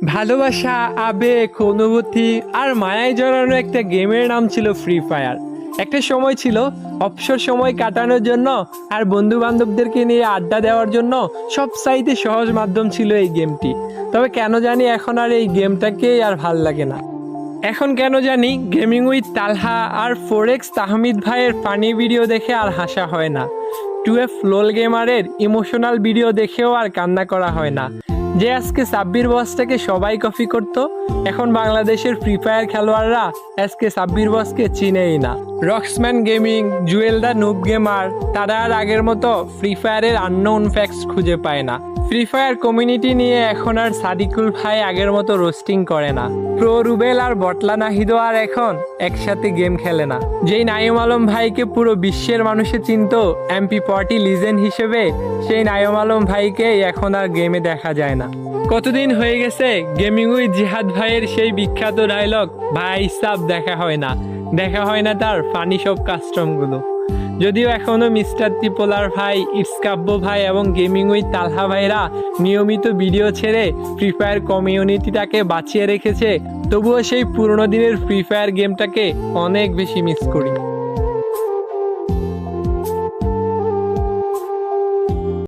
ভালোবাসা, আবেগ, অনুভূতি আর মায়ায় জড়ানো একটা গেমের নাম ছিল ফ্রি ফায়ার। একটা সময় ছিল অবসর সময় কাটানোর জন্য আর বন্ধু বান্ধবদেরকে নিয়ে আড্ডা দেওয়ার জন্য সবচাইতে সহজ মাধ্যম ছিল এই গেমটি। তবে কেন জানি এখন আর এই গেমটাকেই আর ভাল লাগে না। এখন কেন জানি গেমিং উইথ তালহা আর ফোরেক্স তাহমিদ ভাইয়ের ফানি ভিডিও দেখে আর হাসা হয় না। 2F লোল গেমারের ইমোশনাল ভিডিও দেখেও আর কান্না করা হয় না। যে আজকে সাব্বির বসটাকে সবাই কপি করত, এখন বাংলাদেশের ফ্রি ফায়ার খেলোয়াড়রা আজকে সাব্বির বসকে চিনেই না। রক্সম্যান গেমিং, জুয়েল দা নুব গেমার, তারা আর আগের মতো ফ্রি ফায়ারের আননোন ফ্যাক্টস খুঁজে পায় না। ফ্রি ফায়ার কমিউনিটি নিয়ে এখন আর সাদিকুল ভাই আগের মতো রোস্টিং করে না। প্রো রুবেল আর বটলা নাহিদও আর এখন একসাথে গেম খেলে না। যেই নাইম আলম ভাইকে পুরো বিশ্বের মানুষে চিনত MP40 লিজেন্ড হিসেবে, সেই নাইম আলম ভাইকে এখন আর গেমে দেখা যায় না। কতদিন হয়ে গেছে গেমিং উইথ জিহাদ ভাইয়ের সেই বিখ্যাত ডায়লগ ভাই সাব দেখা হয় না, দেখা হয় না তার ফানি সব কাস্টমগুলো। যদিও এখনো মিস্টার ত্রিপোলার ভাই, ইটসকাব্য ভাই এবং গেমিং উইথ তালহা ভাইরা নিয়মিত ভিডিও ছেড়ে ফ্রি ফায়ার কমিউনিটিটাকে বাঁচিয়ে রেখেছে, তবুও সেই পুরোনো দিনের ফ্রি ফায়ার গেমটাকে অনেক বেশি মিস করি।